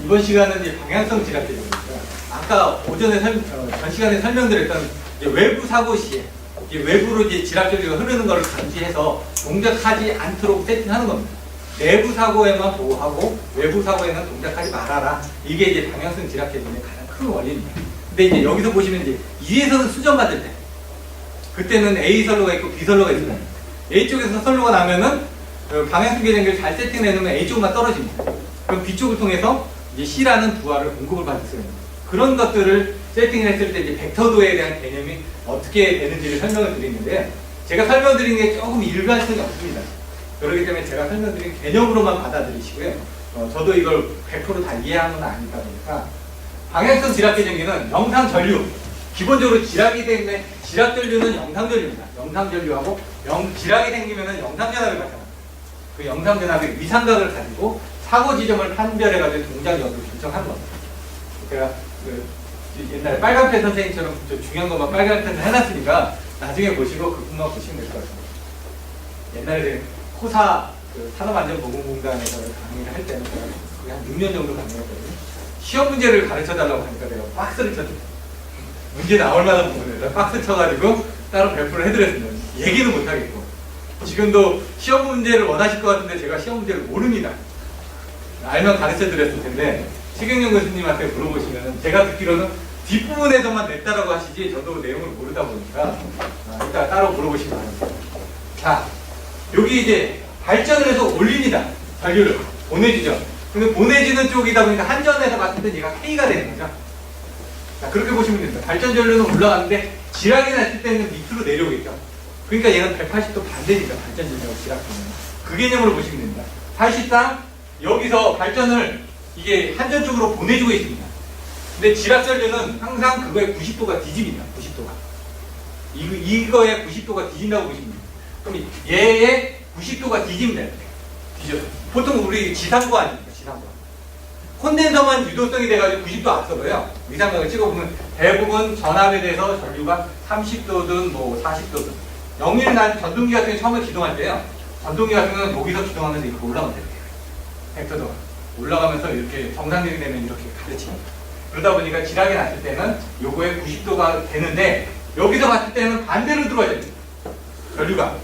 이번 시간은 이제 방향성 지각 개념입니다. 아까 오전에 전 시간에 설명드렸던 외부 사고 시에 외부로 이제 지락 전류가 흐르는 것을 감지해서 동작하지 않도록 세팅하는 겁니다. 내부 사고에만 보호하고 외부 사고에는 동작하지 말아라. 이게 이제 방향성 지락 개념의 가장 큰 원리입니다. 근데 이제 여기서 보시면 이제 위에서는 수정 받을 때 그때는 A 선로가 있고 B 선로가 있어요. A 쪽에서 선로가 나면은 방향성 계량기를 잘 세팅해 놓으면 A 쪽만 떨어집니다. 그럼 B 쪽을 통해서 이제 C라는 부하를 공급을 받을 수 있는 그런 것들을 세팅을 했을 때 이제 벡터도에 대한 개념이 어떻게 되는지를 설명을 드리는데 제가 설명드린 게 조금 일관성이 없습니다. 그렇기 때문에 제가 설명드린 개념으로만 받아들이시고요. 저도 이걸 100% 다 이해하는 건 아니다 보니까 방향성 지락 계량기는 영상 전류 기본적으로 지락이 되면 지락 전류는 영상 전류입니다. 영상 전류하고 지락이 생기면은 영상 전압이 발생합니다. 그 영상 전압의 위상각을 가지고 사고 지점을 판별해가지고 동작 여부를 결정하는 겁니다. 제가 옛날에 빨간펜 선생님처럼 중요한 것만 빨간펜을 해놨으니까 나중에 보시고 그것만 보시면 될 것 같습니다. 옛날에 코사 산업안전보건공단에서 강의를 할 때는 제가 거의 한 6년 정도 강의했거든요. 시험 문제를 가르쳐 달라고 하니까 내가 박스를 쳤죠. 문제 나올 만한 부분에서 박스 쳐가지고 따로 발표를 해드렸습니다. 얘기는 못하겠고. 지금도 시험 문제를 원하실 것 같은데 제가 시험 문제를 모릅니다. 알면 가르쳐 드렸을 텐데 최경영 교수님한테 물어보시면 제가 듣기로는 뒷부분에서만 냈다라고 하시지 저도 내용을 모르다 보니까 이따 따로 물어보시기 바랍니다. 자, 여기 이제 발전을 해서 올립니다. 전류를 보내주죠. 근데 보내주는 쪽이다 보니까 한전에서 봤을 때 얘가 K가 되는 거죠. 자, 그렇게 보시면 됩니다. 발전 전류는 올라가는데 지락이 났을 때는 밑으로 내려오겠죠. 그러니까 얘는 180도 반대니까 발전 전류하고 지락 전류. 그 개념으로 보시면 됩니다. 사실상 여기서 발전을 이게 한전 쪽으로 보내주고 있습니다. 근데 지락 전류는 항상 그거의 90도가 뒤집니다. 90도가. 이거의 90도가 뒤진다고 보시면 됩니다. 그럼 얘의 90도가 뒤집니다. 뒤져. 보통 우리 지상고 아닙니까? 지상고. 콘덴서만 유도성이 돼가지고 90도 앞서고요. 위상각을 찍어보면 대부분 전압에 대해서 전류가 30도든 뭐 40도든. 영리는 난 전동기 같은 경우 처음에 기동할 때요. 전동기 같은 경우는 여기서 기동하면서 이렇게 올라가면 돼요. 벡터도가. 올라가면서 이렇게 정상적이 되면 이렇게 가르칩니다. 그러다 보니까 지락이 났을 때는 요거에 90도가 되는데 여기서 봤을 때는 반대로 들어와야 됩니다. 전류가.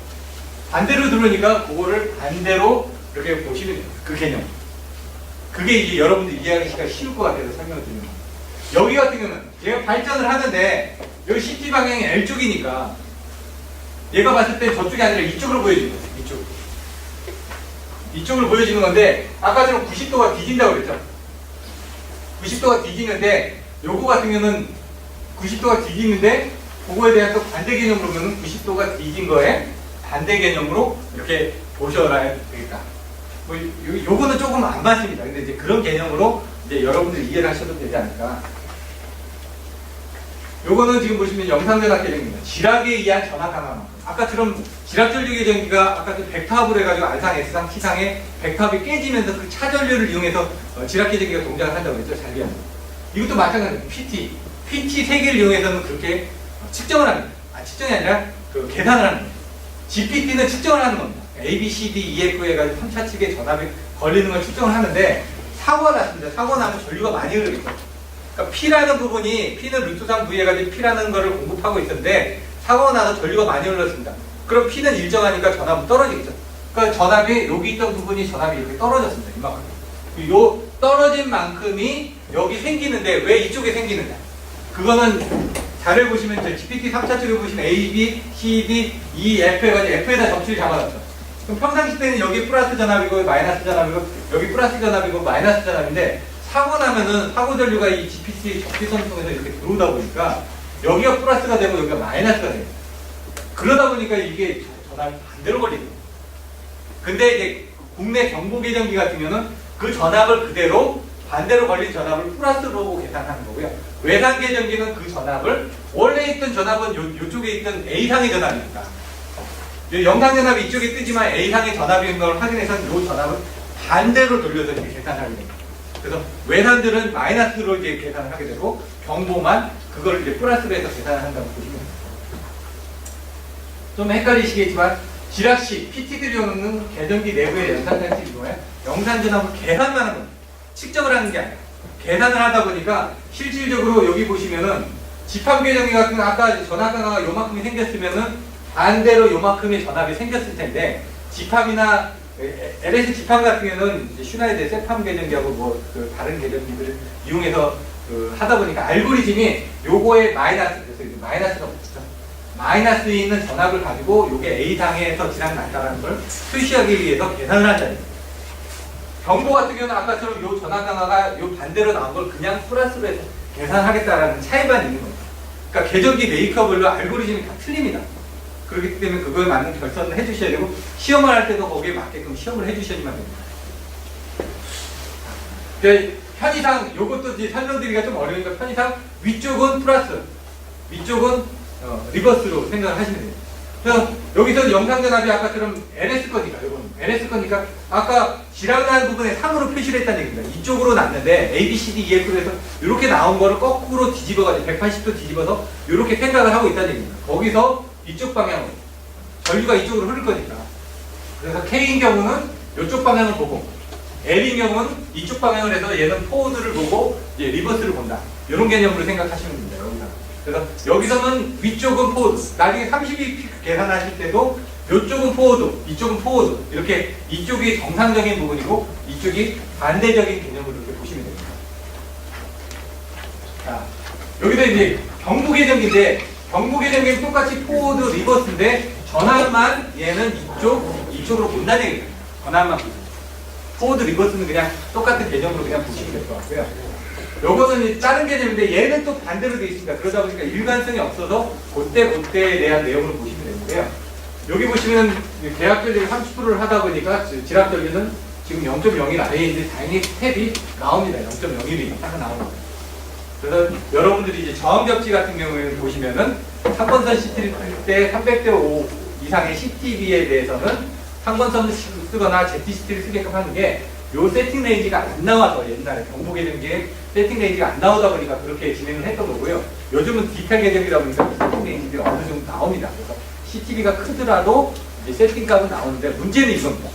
반대로 들어오니까 그거를 반대로 이렇게 보시면 돼요. 그 개념. 그게 이제 여러분들 이해하기가 쉬울 것 같아서 설명을 드리는 겁니다. 여기 같은 경우는 제가 발전을 하는데 여기 CT 방향이 L쪽이니까 얘가 봤을 때 저쪽이 아니라 이쪽으로 보여지는 거죠. 이쪽을 보여지는 건데 아까처럼 90도가 뒤진다고 그랬죠. 90도가 뒤지는데 요거 같은 경우는 90도가 뒤지는데 그거에 대한 또 반대 개념으로 보면 90도가 뒤진 거에 반대 개념으로 이렇게 보셔야 되겠다. 뭐 요거는 조금 안 맞습니다. 근데 이제 그런 개념으로 이제 여러분들이 이해를 하셔도 되지 않을까. 요거는 지금 보시면 영상전압 계량기입니다. 지락에 의한 전압 강화만큼. 아까처럼 지락 전류 계량기가 아까 벡터합을 해가지고 R상, S상, T상에 벡터합이 깨지면서 그 차전류를 이용해서 지락 계량기가 동작을 한다고 했죠. 잘기합. 이것도 마찬가지입니다. PT 3개를 이용해서는 그렇게 측정을 합니다. 측정이 아니라 그 계산을 하는 거예요. GPT는 측정을 하는 겁니다. A, B, C, D, E, F 해가지고 3차측에 전압이 걸리는 걸 측정을 하는데 사고가 났습니다. 사고 나면 전류가 많이 흐르겠죠. 그러니까 P라는 부분이 P는 루트상 V 해가지고 P라는 거를 공급하고 있었는데 사고가 나서 전류가 많이 흘렀습니다. 그럼 P는 일정하니까 전압은 떨어지겠죠. 그러니까 전압이 여기 있던 부분이 전압이 이렇게 떨어졌습니다. 이만큼. 요 떨어진 만큼이 여기 생기는데 왜 이쪽에 생기느냐? 그거는 자료를 보시면 GPT 3차측을 보시면 A, B, C, D, E, F 해가지고 F에다 접시를 잡아놨죠. 그럼 평상시 때는 여기 플러스 전압이고 마이너스 전압이고 여기 플러스 전압이고 마이너스 전압인데 사고 나면은 사고 전류가 이 GPT 접시선 통해서 이렇게 들어오다 보니까 여기가 플러스가 되고 여기가 마이너스가 돼요. 그러다 보니까 이게 전압이 반대로 걸리거든요. 근데 이제 국내 정보계정기 같은 경우는 그 전압을 그대로 반대로 걸린 전압을 플러스로 계산하는 거고요. 외상 계정기는 그 전압을 원래 있던 전압은 요쪽에 있던 A상의 전압이니까 영상 전압이 이쪽에 뜨지만 A상의 전압인 걸 확인해서 이 전압을 반대로 돌려서 이렇게 계산하게 됩니다. 그래서 외산들은 마이너스로 이제 계산을 하게 되고 경보만 그걸 이제 플러스로 해서 계산을 한다고 보시면 됩니다. 좀 헷갈리시겠지만 지라시, PT들이 계정기 내부의 연산장치를 이용해 영산전압을 계산만 하는 겁니다. 측정을 하는 게 아니라 계산을 하다 보니까 실질적으로 여기 보시면은 집합 계정기 같은 거 아까 전압강화가 요만큼이 생겼으면은 반대로 요만큼의 전압이 생겼을 텐데 집합이나 LS 집합 같은 경우는 슈나이드 세팜 계정기하고 그 다른 계정기들을 이용해서 하다 보니까 알고리즘이 요거에 마이너스, 그래서 마이너스가 붙죠. 마이너스에 있는 전압을 가지고 요게 A상에서 지나가 났다는 걸 표시하기 위해서 계산을 한다는 거예요. 경보 같은 경우는 아까처럼 요 전압 강화가 요 반대로 나온 걸 그냥 플러스로 해서 계산하겠다라는 차이만 있는 거예요. 그러니까 계정기 메이커별로 알고리즘이 다 틀립니다. 그렇기 때문에 그거에 맞는 결선을 해주셔야 되고 시험을 할 때도 거기에 맞게끔 시험을 해주셔야만 됩니다. 편의상 요것도 이제 설명드리기가 좀 어려우니까 편의상 위쪽은 플러스, 위쪽은 리버스로 생각을 하시면 돼요. 그래서 여기서 영상전압이 아까처럼 LS 거니까 이건 LS 거니까 아까 지나가는 부분에 3으로 표시를 했다는 얘기입니다. 이쪽으로 났는데 A, B, C, D, E, F로 해서 이렇게 나온 거를 거꾸로 뒤집어가지고 180도 뒤집어서 이렇게 생각을 하고 있다는 얘기입니다. 거기서 이쪽 방향으로 전류가 이쪽으로 흐를 거니까 그래서 K인 경우는 이쪽 방향을 보고 L인 경우는 이쪽 방향을 해서 얘는 포워드를 보고 이제 리버스를 본다. 이런 개념으로 생각하시면 됩니다. 그래서 여기서는 위쪽은 포워드, 나중에 32 계산하실 때도 이쪽은 포워드, 이쪽은 포워드 이렇게 이쪽이 정상적인 부분이고 이쪽이 반대적인 개념으로 이렇게 보시면 됩니다. 자, 여기도 이제 경부 계정기인데 경부 계정기는 똑같이 포워드, 리버스인데 전압만 얘는 이쪽으로 본다는 얘기예요. 전압만 포워드, 리버스는 그냥 똑같은 개념으로 그냥 보시면 될 것 같고요. 요거는 다른 개념인데 얘는 또 반대로 되어 있습니다. 그러다 보니까 일관성이 없어서 그때에 대한 내용을 보시면 되는데요. 여기 보시면 계약 전력이 30%를 하다 보니까 지압 전력은 지금 0.01 아래에 있는데 당연히 스텝이 나옵니다. 0.01이 딱 나옵니다. 그래서 여러분들이 이제 저항 접지 같은 경우에는 보시면은 상권선 CT를 쓸 때 300대 5 이상의 CTB에 대해서는 상권선을 쓰거나 ZCT를 쓰게끔 하는 게 요 세팅 레인지가 안 나와서 옛날에 경보 계정기에 세팅 레인지가 안 나오다 보니까 그렇게 진행을 했던 거고요. 요즘은 디테일 계정이다 보니까 세팅 레인지들이 어느 정도 나옵니다. 그래서 CTB가 크더라도 이제 세팅 값은 나오는데 문제는 이겁니다.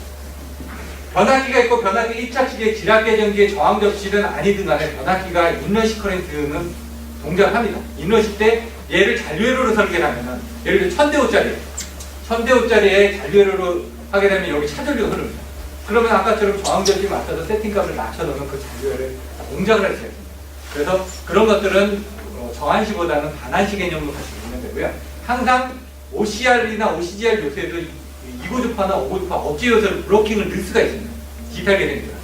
변압기가 있고 변압기 1차 시기에 지압 계정기의 저항 접시는 아니든 간에 변압기가 인러시 커렌트는 동작을 합니다. 인러시 때 얘를 잔류회로로 설계하면은 예를 들어 1000대 5짜리에 잔류회로로 하게 되면 여기 차전류가 흐릅니다. 그러면 아까처럼 저항 접시에 맞춰서 세팅값을 낮춰놓으면 그 잔류회를 동작을 할 수가 있습니다. 그래서 그런 것들은 저한시보다는 반한시 개념으로 같이 보면 되고요. 항상 OCR이나 OCGR 요소에도 2고주파나 5고주파 억지 요소를 브로킹을 넣을 수가 있습니다. 디지털 계정입니다.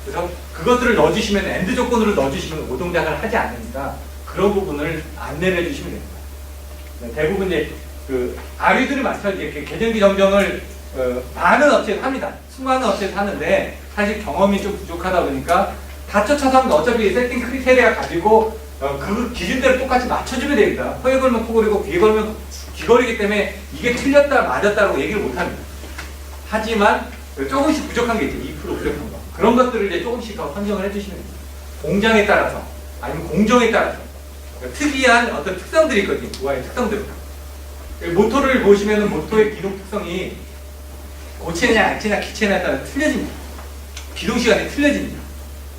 그래서 그것들을 넣어주시면 엔드 조건으로 넣어주시면 오동작을 하지 않으니까 그런 부분을 안내를 해주시면 됩니다. 네, 대부분 이제 아류들이 많죠. 이렇게 계정기 정정을 많은 업체에서 합니다. 수많은 업체에서 하는데 사실 경험이 좀 부족하다 보니까 다 쫓아서 하면 어차피 세팅 크리테리아 가지고 그 기준대로 똑같이 맞춰주면 됩니다. 코에 걸면 코걸이고 귀에 걸면 귀걸이기 때문에 이게 틀렸다 맞았다고 얘기를 못합니다. 하지만 조금씩 부족한 게 있죠. 2% 부족한 거. 그런 것들을 이제 조금씩 더 선정을 해주시면 됩니다. 공장에 따라서 아니면 공정에 따라서 특이한 어떤 특성들이 있거든요. 부하의 특성들. 모토를 보시면 모토의 기동 특성이 고체냐 액체냐 기체냐에 따라 틀려집니다. 기동 시간이 틀려집니다.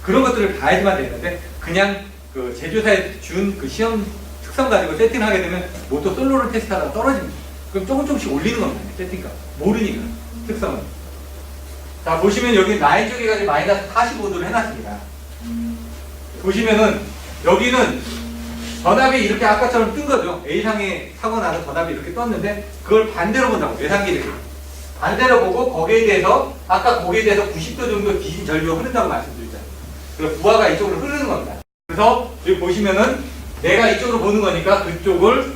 그런 것들을 봐야지만 되는데 그냥 그 제조사에 준 그 시험 특성 가지고 세팅하게 되면 모터 솔로를 테스트하다가 떨어집니다. 그럼 조금씩 올리는 겁니다. 세팅값. 모르니까 특성은. 자 보시면 여기 라인 쪽에 가지고 마이너스 45도를 해놨습니다. 보시면은 여기는 전압이 이렇게 아까처럼 뜬 거죠. A상에 사고 나서 전압이 이렇게 떴는데 그걸 반대로 본다고. 외상기를 반대로 보고 거기에 대해서 아까 거기에 대해서 90도 정도 기진 전류가 흐른다고 말씀드렸잖아요. 그래서 부하가 이쪽으로 흐르는 겁니다. 그래서 여기 보시면은 내가 이쪽으로 보는 거니까 그쪽을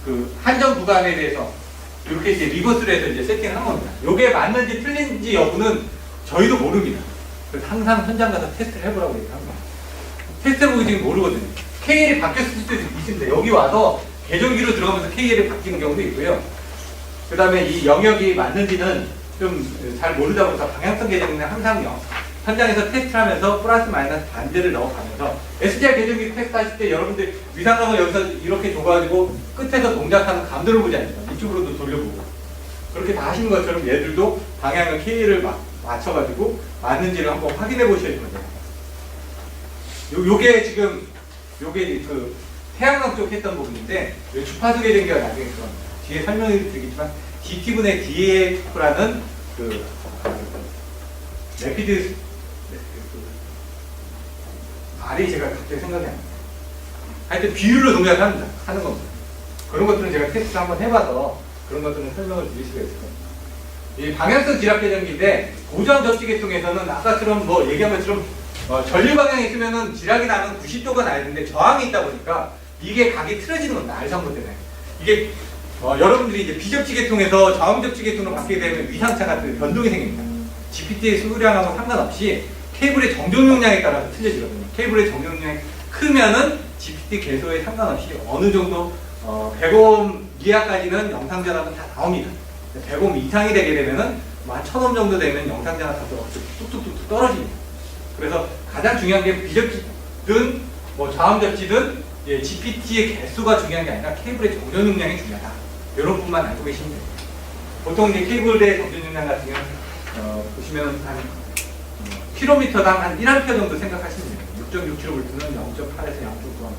그 한정 구간에 대해서 이렇게 이제 리버스로 해서 이제 세팅을 한 겁니다. 이게 맞는지 틀린지 여부는 저희도 모릅니다. 그래서 항상 현장 가서 테스트를 해보라고 얘기합니다. 테스트해보기 지금 모르거든요. KL이 바뀌었을 수도 있습니다. 여기 와서 계정기로 들어가면서 KL이 바뀌는 경우도 있고요. 그 다음에 이 영역이 맞는지는 좀 잘 모르다 보니까 방향성 계정기는 항상 현장에서 테스트를 하면서 플러스 마이너스 반대를 넣어가면서 SDR 계정기 테스트 하실 때 여러분들 위상각을 여기서 이렇게 줘가지고 끝에서 동작하는 감도를 보지 않습니까? 이쪽으로도 돌려보고 그렇게 다 하신 것처럼 얘들도 방향을 K를 맞춰가지고 맞는지를 한번 확인해 보셔야 됩니다. 요게 지금 요게 그 태양광 쪽 했던 부분인데 주파수 계정기가 나중에 그런 뒤에 설명을 드리겠지만 DT분의 DAF라는 그 레피드 말이 제가 갑자기 생각이 안 나요. 하여튼 비율로 동작합니다. 하는 겁니다. 그런 것들은 제가 테스트 한번 해봐서 그런 것들은 설명을 드릴 수가 있을 겁니다. 이 방향성 지압 계정기인데 고정 접지 계통에서는 아까처럼 뭐 얘기한 것처럼 전류 방향이 있으면은 지락이 나면 90도가 나야 되는데 저항이 있다 보니까 이게 각이 틀어지는 겁니다. 알상고 때문에. 이게 여러분들이 이제 비접지 계통에서 저항 접지 계통으로 바뀌게 되면 위상차 같은 변동이 생깁니다. GPT의 수량하고 상관없이 케이블의 정정 용량에 따라서 틀려지거든요. 케이블의 정정 용량이 크면은 GPT 개소에 상관없이 어느 정도 100옴 이하까지는 영상 전압은 다 나옵니다. 100옴 이상이 되게 되면은 한 1000옴 정도 되면 영상 전압 자체가 뚝뚝뚝 떨어집니다. 그래서 가장 중요한 게 비접지든 뭐 저항 접지든 GPT의 개수가 중요한 게 아니라 케이블의 정전 용량이 중요하다. 이런 부분만 알고 계시면 됩니다. 보통 이제 케이블의 정전 용량 같은 경우는 보시면 한 킬로미터당 한 1A 정도 생각하시면 됩니다. 6.6kV는 0.8에서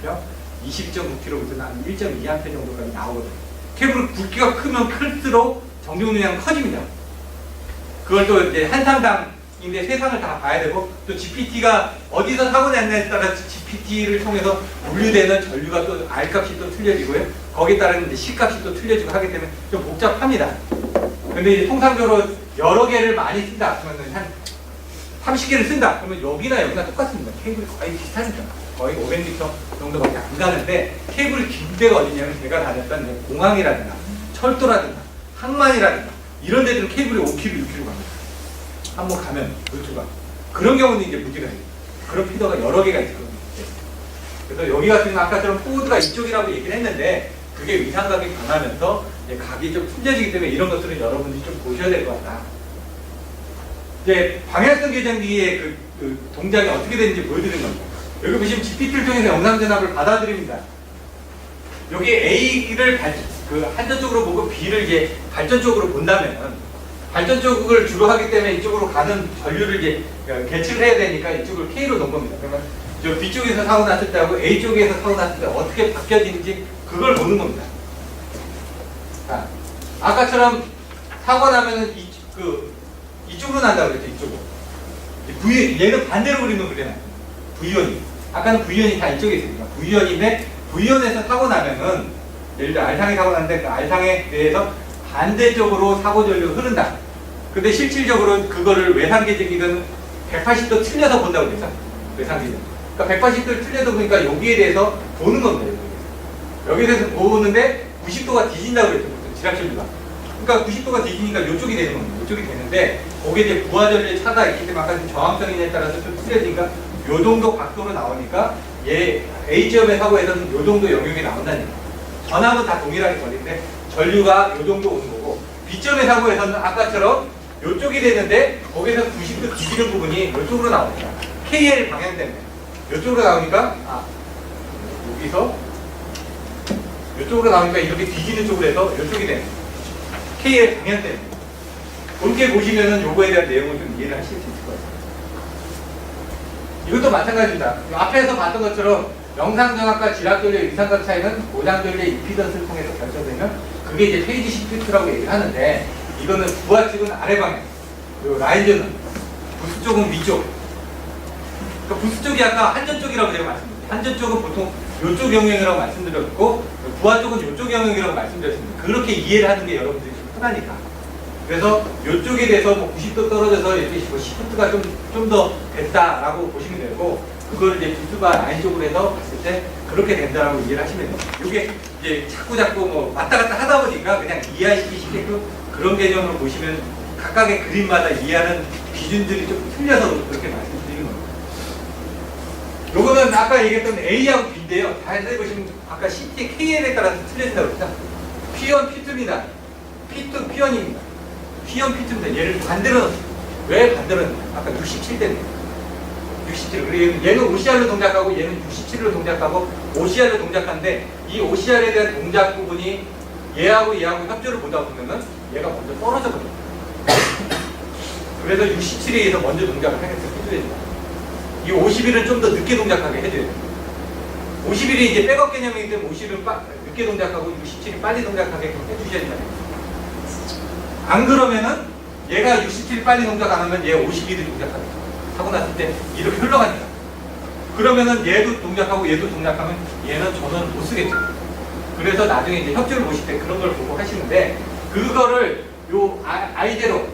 0.9A, 22.9kV는 한 1.2A 정도까지 나오거든요. 케이블 굵기가 크면 클수록 정전 용량은 커집니다. 그걸 또 이제 한 상당인데 세상을 다 봐야 되고 또 GPT가 어디서 사고 났냐에 따라 GPT를 통해서 분류되는 전류가 또 R값이 또 틀려지고요. 거기에 따른 이제 C값이 또 틀려지고 하기 때문에 좀 복잡합니다. 근데 이제 통상적으로 여러 개를 많이 쓴다 그러면 한 30개를 쓴다 그러면 여기나 똑같습니다. 케이블이 거의 비슷하니까 거의 500m 정도밖에 안 가는데 케이블이 긴 데가 어디냐면 제가 다녔던 공항이라든가 철도라든가 항만이라든가 이런 데들은 케이블이 5km, 6km 갑니다. 한번 가면 루트가 그런 경우는 이제 문제가 있어요. 그런 피더가 여러 개가 있거든요. 그래서 여기 같은 경우는 아까처럼 포드가 이쪽이라고 얘기를 했는데 그게 위상각이 변하면서 각이 좀 틀려지기 때문에 이런 것들은 여러분들이 좀 보셔야 될 것 같다. 이제 방향성 계정기의 그 동작이 어떻게 되는지 보여드리는 겁니다. 여기 보시면 GPT를 통해서 영상 전압을 받아들입니다. 여기 A를 한전 쪽으로 보고 B를 이제 발전 쪽으로 본다면 발전 쪽을 주로 하기 때문에 이쪽으로 가는 전류를 이제 개측을 해야 되니까 이쪽을 K로 놓은 겁니다. 그러면 저 B 쪽에서 사고 났을 때하고 A 쪽에서 사고 났을 때 어떻게 바뀌어지는지 그걸 보는 겁니다. 자, 아까처럼 사고 나면은 이쪽으로 난다고 그랬죠, 이쪽으로. 얘는 반대로 그리면 그래요. Vion이. 아까는 Vion이 다 이쪽에 있으니까. Vion인데, Vion에서 사고 나면은, 예를 들어 R상에 사고 났는데, 그 R상에 대해서 반대쪽으로 사고 전류가 흐른다. 근데 실질적으로 그거를 외상계적이든 180도 틀려서 본다고 그랬죠. 외상계적. 그러니까 180도를 틀려서 보니까 여기에 대해서 보는 겁니다, 여기에 대해서 보는데 90도가 뒤진다고 그랬죠, 지락전류가. 그러니까 90도가 뒤지니까 이쪽이 되는 겁니다. 이쪽이 되는데 거기에 이제 부하전류의 차가 있기 때문에 아까 저항성에 따라서 좀 틀려지니까 요 정도 각도로 나오니까 얘 A지점의 사고에서는 요 정도 영역이 나온다니까. 전압은 다 동일하게 걸리는데 전류가 요 정도 오는 거고 B점의 사고에서는 아까처럼 요쪽이 되는데 거기서 90도 뒤지는 부분이 요쪽으로 나옵니다. KL 방향 때문에 요쪽으로 나오니까 여기서 요쪽으로 나오니까 이렇게 뒤지는 쪽으로 해서 요쪽이 되는 거예요. K의 방향 때문에. 그렇게 보시면은 요거에 대한 내용을 좀 이해를 하실 수 있을 것 같아요. 이것도 마찬가지입니다. 앞에서 봤던 것처럼 영상전압과 지락전류의 위상각 차이는 고장전류의 임피던스를 통해서 결정되면 그게 이제 페이지 시프트라고 얘기를 하는데 이거는 부하 측은 아래 방향, 그리고 라인전은 부스 쪽은 위쪽. 그러니까 부스 쪽이 아까 한전 쪽이라고 제가 말씀드렸어요. 한전 쪽은 보통 요쪽 영역이라고 말씀드렸고 부하 쪽은 요쪽 영역이라고 말씀드렸습니다. 그렇게 이해를 하는 게 여러분들이 좀 편하니까. 그래서 요쪽에 대해서 뭐 90도 떨어져서 이렇게 시프트가 좀 더 됐다라고 보시면 되고 그거를 이제 부스바 라인 쪽으로 해서 봤을 때 그렇게 된다라고 이해를 하시면 됩니다. 이게 이제 자꾸 뭐 왔다 갔다 하다 보니까 그냥 이해하시기 쉽게끔 그런 개념으로 보시면 각각의 그림마다 이해하는 기준들이 좀 틀려서 그렇게 말씀드리는 겁니다. 요거는 아까 얘기했던 A하고 B인데요. 자세히 보시면 아까 CT의 KN에 따라서 틀려진다고 했죠. P1, P2입니다. P2, P1입니다. P1, P2입니다. 얘를 반대로 넣었어요. 왜 반대로 넣었어요? 아까 67대입니다. 67. 그리고 얘는 OCR로 동작하고 얘는 67로 동작하고 OCR로 동작하는데 이 OCR에 대한 동작 부분이 얘하고 협조를 보다 보면은 얘가 먼저 떨어져버려요. 그래서 67에 의해서 먼저 동작을 해줘야 돼요. 이 51은 좀 더 늦게 동작하게 해줘야 돼요. 51이 이제 백업 개념이기 때문에 50은 늦게 동작하고 67이 빨리 동작하게 해주셔야 된다. 안 그러면은 얘가 67이 빨리 동작 안 하면 얘 51이 동작하게 하고 났을 때 이렇게 흘러가니까. 그러면은 얘도 동작하고 얘도 동작하면 얘는 전원을 못 쓰겠죠. 그래서 나중에 이제 협조를 보실 때 그런 걸 보고 하시는데, 그거를 요 아이제로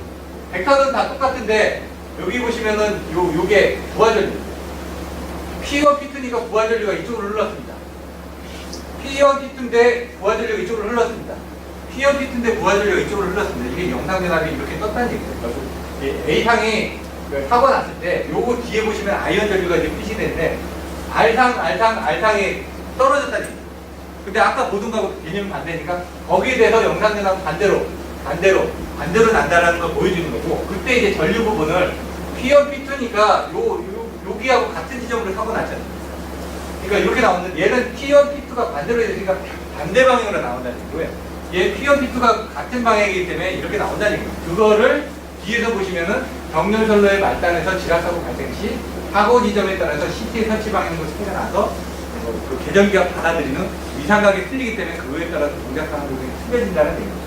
벡터는 다 똑같은데 여기 보시면은 요게 부하전류 P1 P2니까 부하전류가 이쪽으로 흘렀습니다. P1 P2인데 부하전류가 이쪽으로 흘렀습니다. P1 P2인데 부하전류가 이쪽으로 흘렀습니다. 이게 영상전압이 이렇게 떴다는 얘기예요. A상이 사고 났을 때 요거 뒤에 보시면 아이언 전류가 이제 표시되는데 R상이 떨어졌다는 얘기예요. 근데 아까 보던 거하고 개념이 반대니까 거기에 대해서 영상전압 반대로 난다라는 걸 보여주는 거고, 그때 이제 전류 부분을 P1 P2니까 여기하고 같은 지점으로 사고 났잖아요. 그러니까 이렇게 나오는, 얘는 P1 P2가 반대로 있으니까 반대 방향으로 나온다는 거예요. 얘 P1 P2가 같은 방향이기 때문에 이렇게 나온다는 거예요. 그거를 뒤에서 보시면은 경련선로의 말단에서 지락사고 발생 시 사고 지점에 따라서 CT의 설치 방향으로 차이가 나서 그 계전기가 받아들이는 위상각이 틀리기 때문에 그거에 따라서 동작하는 부분이 틀려진다는 얘기죠.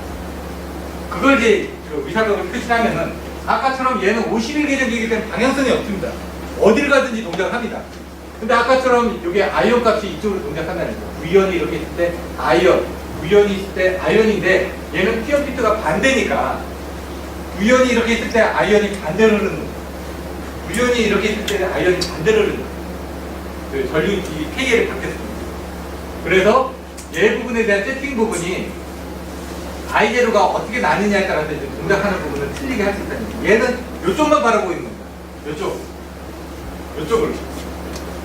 그걸 이제 위상각을 표시하면은 아까처럼 얘는 51 계전기이기 때문에 방향성이 없습니다. 어딜 가든지 동작을 합니다. 근데 아까처럼 이게 아이언 값이 이쪽으로 동작한다는 거죠. 위원이 이렇게 있을 때 아이언, 위원이 있을 때 아이언인데 얘는 P1 P2가 반대니까 위원이 이렇게 있을 때 아이언이 반대로 흐르는 거예요. 위원이 이렇게 있을 때 아이언이 반대로 흐르는 거예요. 그 전류 KL이 바뀌었습니다. 그래서 얘 부분에 대한 세팅 부분이 I0가 어떻게 나느냐에 따라서 이제 동작하는 부분을 틀리게 할 수 있다는 거예요. 얘는 이쪽만 바라보고 있는 겁니다. 이쪽을.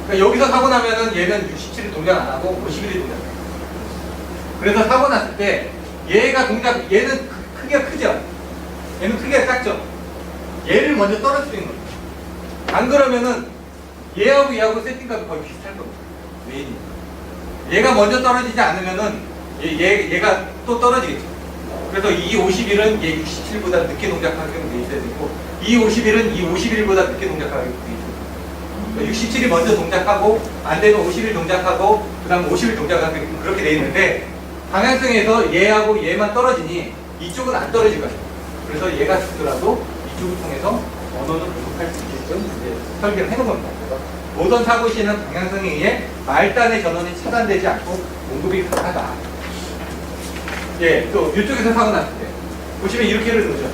그러니까 여기서 사고 나면은 얘는 67이 동작 안 하고 51이 동작해요. 그래서 사고 났을 때 얘는 크기가 크죠? 얘는 크기가 작죠? 얘를 먼저 떨어뜨리는 겁니다. 안 그러면은 얘하고 세팅값이 거의 비슷할 겁니다. 메인이. 얘가 먼저 떨어지지 않으면은 얘가 또 떨어지겠죠. 그래서 이 51은 얘 67보다 늦게 동작하게끔 돼 있어야 되고, 이 51은 이 51보다 늦게 동작하게끔 돼 있어요. 그러니까 67이 먼저 동작하고, 안 되면 51 동작하고, 그 다음 50을 동작하게끔 그렇게 돼 있는데, 방향성에서 얘하고 얘만 떨어지니 이쪽은 안 떨어질 거예요. 그래서 얘가 죽더라도 이쪽을 통해서 언어는 공급할 수 있게끔 이제 설계를 해놓은 겁니다. 그래서 모든 사고 시에는 방향성에 의해 말단의 전원이 차단되지 않고 공급이 가능하다. 예, 또 이쪽에서 사고 났을 때 보시면 이렇게 흐르는 거죠.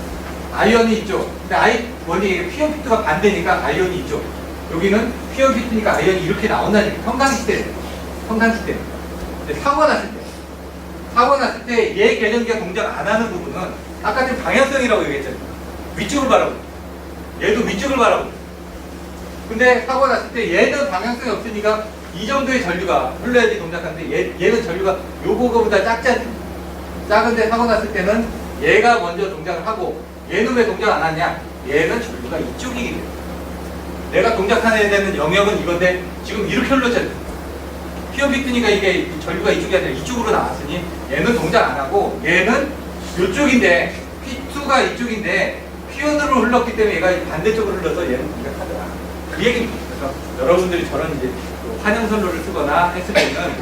아이언이 이쪽. 근데 원이 P1 P2가 반대니까 아이언이 이쪽. 여기는 P1 P2니까 아이언이 이렇게 나온다니까. 평상시 때는. 근데 사고 났을 때 얘 계전기가 동작 안 하는 부분은 아까 지금 방향성이라고 얘기했잖아요. 위쪽을 바라보고. 얘도 위쪽을 바라보고. 근데 사고 났을 때 얘는 방향성이 없으니까 이 정도의 전류가 흘러야지 동작하는데 얘는 전류가 요거보다 작지 않습니다. 작은데 사고 났을 때는 얘가 먼저 동작을 하고, 얘는 왜 동작 안 하냐? 얘는 전류가 이쪽이기 때문에. 내가 동작하는 데는 영역은 이건데 지금 이렇게 흘렀잖아요. P1 P2니까 이게 전류가 이쪽이 아니라 이쪽으로 나왔으니 얘는 동작 안 하고, 얘는 이쪽인데 P2가 이쪽인데 P1으로 흘렀기 때문에 얘가 반대쪽으로 흘러서 얘는 동작하더라. 그 얘기입니다. 그래서 여러분들이 저런 이제 환영선로를 쓰거나 했을 때는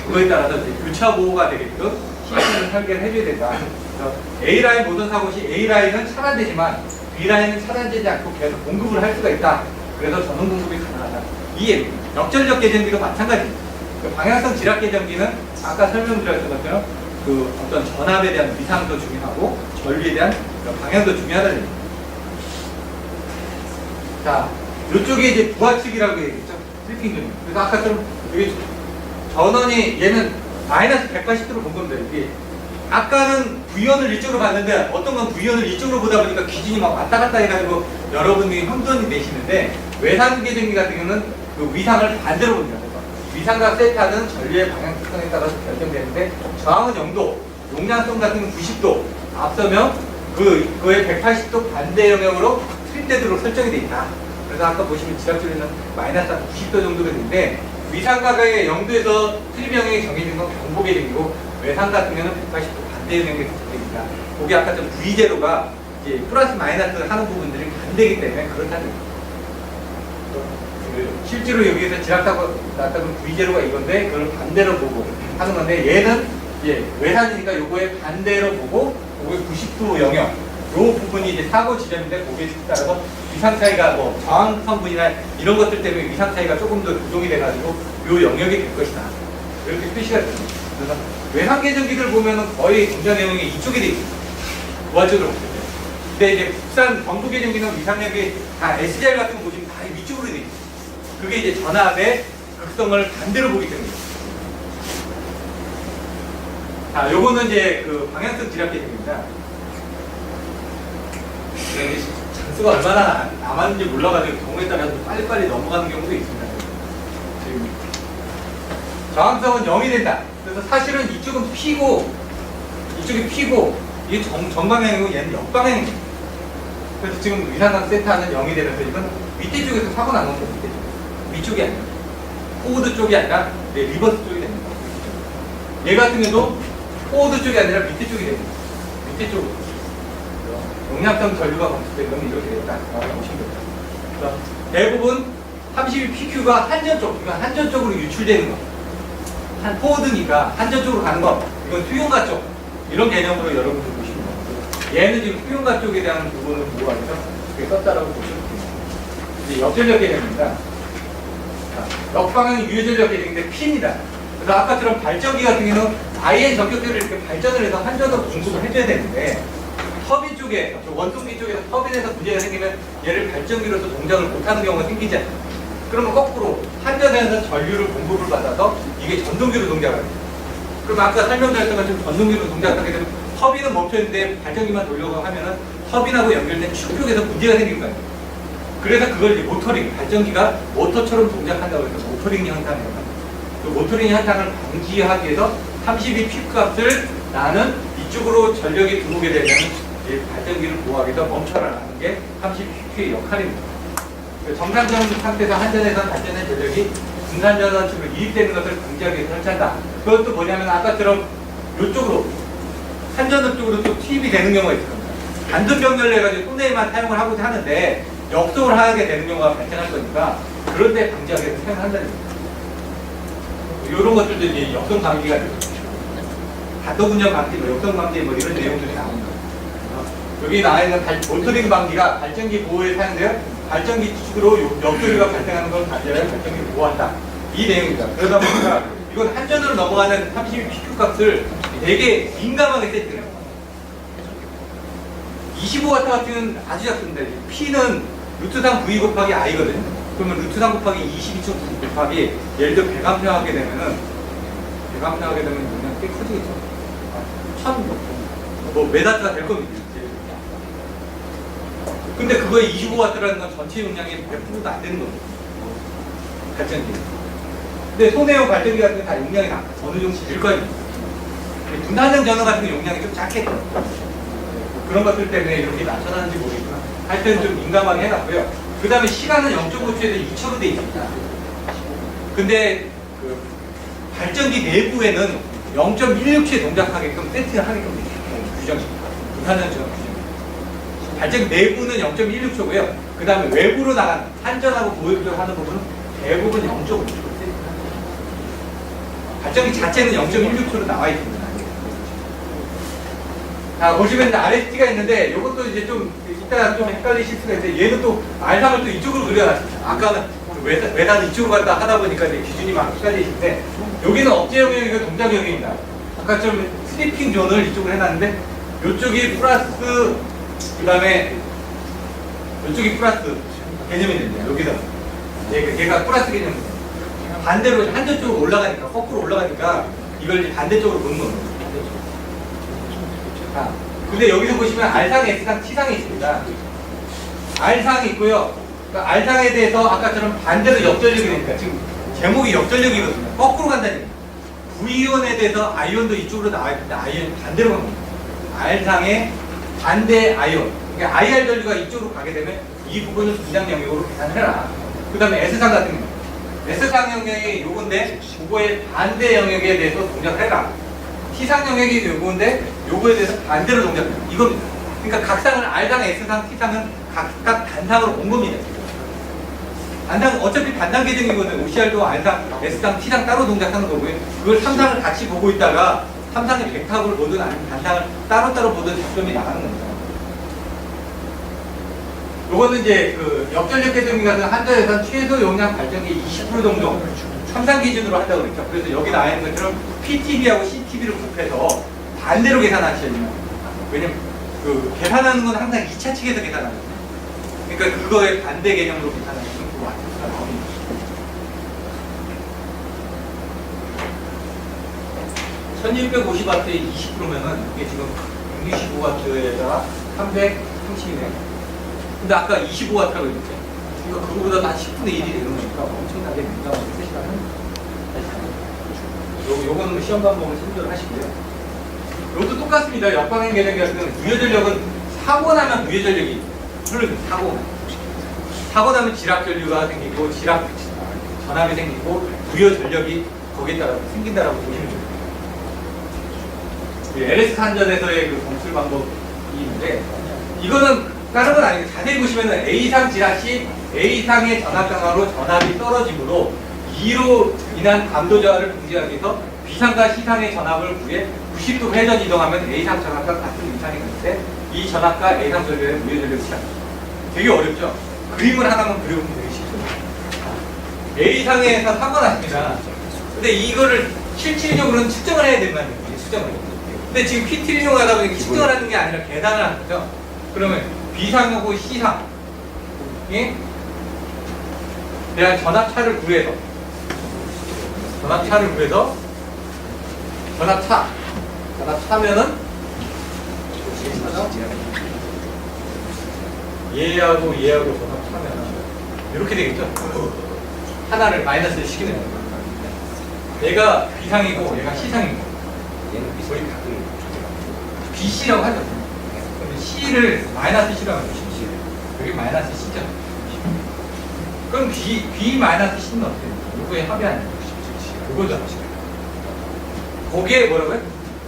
그거에 따라서 이제 교차 보호가 되게끔 시스템을 설계를 해줘야 된다. 그래서 A라인 모든 사고 시 A라인은 차단되지만 B라인은 차단되지 않고 계속 공급을 할 수가 있다. 그래서 전원 공급이 가능하다. 이 역전력 계전기도 마찬가지입니다. 그 방향성 지락 계전기는 아까 설명드렸던 것처럼 그 어떤 전압에 대한 위상도 중요하고 전류에 대한 방향도 중요하다는 얘기입니다. 자, 이쪽이 이제 부하측이라고 얘기했죠. 슬핑 전류. 그래서 아까처럼 여기 전원이 얘는 마이너스 180도로 본 겁니다. 이게 아까는 V원을 이쪽으로 봤는데 어떤 건 V원을 이쪽으로 보다 보니까 기준이 막 왔다 갔다 해가지고 여러분들이 혼돈이 되시는데, 외상 계전기 같은 경우는 그 위상을 반대로 봅니다. 그래서 위상과 세타는 전류의 방향성에 따라서 결정되는데, 저항은 0도, 용량성 같은 건 90도, 앞서면 그의 180도 반대 영역으로 트립되도록 설정이 되어 있다. 그래서 아까 보시면 지압줄에는 마이너스 90도 정도가 되는데, 위상 가격의 0도에서 트립 영역이 정해진 건 경보 계정이고, 외상 같은 경우는 180도 반대 영역이 되니까 거기 아까 좀 V제로가 이제 플러스 마이너스 하는 부분들이 반대이기 때문에 그렇다는 거예요. 실제로 여기에서 지락사고 났다는 V제로가 이건데 그걸 반대로 보고 하는 건데 얘는 이제 외산이니까 요거에 반대로 보고 요거에 90도 영역 요 부분이 이제 사고 지점인데 거기에 따라서 위상 차이가 뭐 저항 성분이나 이런 것들 때문에 위상 차이가 조금 더 조정이 돼가지고 요 영역이 될 것이다. 이렇게 표시가 됩니다. 그래서 외상 계정기들 보면은 거의 동작 내용이 이쪽에 돼 있습니다. 우아적으로 봤을 때. 근데 이제 국산 정부 계정기는 위상력이 다 SGR 같은 거 보시면 다 위쪽으로 돼 있습니다. 그게 이제 전압의 극성을 반대로 보기 때문에. 자, 요거는 이제 그 방향성 지압 계정입니다. 장수가 얼마나 남았는지 몰라가지고 경우에 따라서 빨리빨리 넘어가는 경우도 있습니다. 지금 저항성은 0이 된다. 그래서 사실은 이쪽은 P고 이쪽이 P고 이게 정방향이고 얘는 역방향입니다. 그래서 지금 위상각 세타는 0이 되면서 이건 밑에 쪽에서 사고 나는 거죠. 밑에 쪽. 위쪽이 아니라 포워드 쪽이 아니라 리버스 쪽이 됩니다. 얘 같은 경우도 포워드 쪽이 아니라 밑에 쪽이 됩니다. 밑에 쪽으로. 용량성 전류가 검출되면 이렇게 되겠다. 보시면 됩니다. 그래서 대부분 32PQ가 한전 쪽, 그러니까 한전 쪽으로 유출되는 거. 한 포워드니까 한전 쪽으로 가는 거. 이건 수용가 쪽. 이런 개념으로 여러분들 보시면 됩니다. 얘는 지금 수용가 쪽에 대한 부분을 보고 하면서 그게 썼다라고 보시면 됩니다. 이제 역전력 개념입니다. 역방향 유효전력 개념인데 P입니다. 그래서 아까처럼 발전기 같은 경우는 IN 전격기를 이렇게 발전을 해서 한전으로 공급을 해줘야 되는데 터빈 쪽에, 원통기 쪽에서 터빈에서 문제가 생기면 얘를 발전기로서 동작을 못하는 경우가 생기지 않아요. 그러면 거꾸로 한전에서 전류를 공급을 받아서 이게 전동기로 동작을 합니다. 그럼 아까 설명드렸던 것처럼 전동기로 동작하게 되면 터빈은 멈춰있는데 발전기만 돌려고 하면은 터빈하고 연결된 축 쪽에서 문제가 생길 거예요. 그래서 그걸 이제 모터링, 발전기가 모터처럼 동작한다고 해서 모터링 현상이에요. 그 모터링 현상을 방지하기 위해서 32 피크 값을 나는 이쪽으로 전력이 들어오게 되면 발전기를 보호하기 위해서 멈춰라라는 게 30 피크의 역할입니다. 정상전 상태에서 한전에서 발전된 전력이 분산전원축으로 이입되는 것을 방지하기 위해서 설치한다. 그것도 뭐냐면 아까처럼 이쪽으로 한전원 쪽으로 또 투입이 되는 경우가 있을 겁니다. 단전 병렬을 해가지고 손해만 사용을 하고자 하는데 역송을 하게 되는 경우가 발생할 거니까 그런 데 방지하기 위해서 사용을 한다는 겁니다. 이런 것들도 이제 역송 방지가 되거든요. 단도분열 방지, 역송 방지 뭐 이런 내용들이 나옵니다. 여기 나와 있는 모터링 방지가 발전기 보호에 사용되어 발전기 축으로 역조류가 발생하는 걸 방지하여 발전기를 보호한다. 이 내용입니다. 그러다 보니까 이건 한전으로 넘어가는 32 PQ 값을 되게 민감하게 세팅해요. 25W 같은 경우는 아주 작습니다. P는 루트상 V 곱하기 I거든요. 그러면 루트상 곱하기 22.9 곱하기 예를 들어 100A 하게 되면은 100A 하게 되면 그냥 꽤 커지겠죠. 1000 메가와트가 될 겁니다. 근데 그거에 25W라는 건 전체 용량이 100%도 안 되는 거죠. 발전기. 근데 손해용 발전기 같은 게 다 용량이 어느 정도 될 거예요. 분산형 전원 같은 게 용량이 좀 작겠죠. 그런 것들 때문에 이렇게 낮춰놨는지 모르겠지만 하여튼 좀 민감하게 해놨고요. 그 다음에 시간은 0.5초에서 2초로 되어 있습니다. 근데 그 발전기 내부에는 0.16초에 동작하게끔 세팅을 하게끔 규정입니다. 분산형 전원 규정. 발전기 내부는 0.16초고요. 그 다음에 외부로 나간 한전하고 보호흡을 하는 부분은 대부분 0.5초로 세팅합니다. 발전기 자체는 0.16초로 나와 있습니다. 자, 보시면 RST가 있는데 이것도 이제 좀 이따가 좀 헷갈리실 수가 있는데 얘는 또 R상을 또 이쪽으로 그려놨습니다. 아까는 외단 이쪽으로 갔다 하다 보니까 이제 기준이 막 헷갈리시는데 여기는 억제 영역이고 동작 영역입니다. 아까처럼 스리핑 존을 이쪽으로 해놨는데 이쪽이 플러스 그 다음에 이쪽이 플러스 개념이 됩니다. 여기서 얘가 플러스 개념입니다. 반대로 한전 쪽으로 올라가니까 거꾸로 올라가니까 이걸 이제 반대쪽으로 보는 겁니다. 자, 근데 여기서 보시면 R상, S상, T상이 있습니다. R상이 있고요. 그러니까 R상에 대해서 아까처럼 반대로 역전력이 되니까 지금 제목이 역전력이거든요. 거꾸로 간다니까. V이온에 대해서 아이온도 이쪽으로 나와 있는데 아이온 반대로 갑니다. R상의 반대 아이온. 그러니까 IR 전류가 이쪽으로 가게 되면 이 부분을 분장 영역으로 계산해라. 그 다음에 S상 같은 경우. S상 영역이 요건데 그거의 반대 영역에 대해서 동작을 해라. T상 영역이 요거인데 요거에 대해서 반대로 동작해요. 이겁니다. 그러니까 각상을 R상, S상, T상은 각각 단상으로 본 겁니다. 단상 어차피 단상 계정이거든요. OCR도 R상, S상, T상 따로 동작하는 거고요. 그걸 3상을 같이 보고 있다가 3상의 백탑을 보든 아니면 단상을 따로따로 보든 작점이 나가는 겁니다. 요거는 이제 그 역전력 계정이 같은 한자에서 최소 용량 발전기 20% 정도 3상 기준으로 한다고 그랬죠. 그래서 여기 나와 있는 것처럼 PTB하고 CTB를 곱해서 반대로 계산하셔야 됩니다. 왜냐면 그 계산하는 건 항상 2차 측에서 계산하거든요. 그러니까 그거의 반대 개념으로 계산하시면 그 마트가 나옵니다. (1650W에) 20%면은 이게 지금 165W에다가 330이네. 근데 아까 25W라고 했죠. 그러니까 그거보다 한 10분의 1이 되는 거니까 엄청나게 민감하게 쓰시라는. 요거는 시험 방법을 참조를 하시고요. 이것도 똑같습니다. 역방향 계정 같은 경우는 부여전력은 사고 나면 부여전력이 흐릅니다. 사고 나면 지락전류가 생기고 전압이 생기고 부여전력이 거기에 따라 생긴다라고 보시면 됩니다. LS 산전에서의 그 검출 방법이 있는데 이거는 다른 건 아니고 자세히 보시면 A상 지락 시 A상의 전압 강화로 전압이 떨어지므로 2로 인한 감도 저하를 방지하기 위해서 B상과 C상의 전압을 구해 90도 회전 이동하면 A상 전압과 같은 이상이 되는데 이 전압과 A상 전력의 무효 전력이 시작합니다. 되게 어렵죠? 그림을 하나만 그려보면 되게 쉽습니다. A상에서 사고 났습니다. 근데 이거를 실질적으로는 측정을 해야 된다는 거예요. 측정을. 근데 지금 PT를 이용하다 보니까 측정을 하는 게 아니라 계산을 하는 거죠. 그러면 B상하고 C상에 대한 전압차를 구해서 전압차면은 얘하고 전압차면은 이렇게 되겠죠. 하나를 마이너스를 시키는 거예요. 얘가 B상이고 얘가 C상이고 얘는 BC라고 하죠. 그러면 C를 마이너스 C라고 하죠. 여기 마이너스 C죠. 그럼 B 마이너스 C는 어떻게 됩니까? 요거에 합의하는 거죠. 그거죠. 거기에 뭐라고요?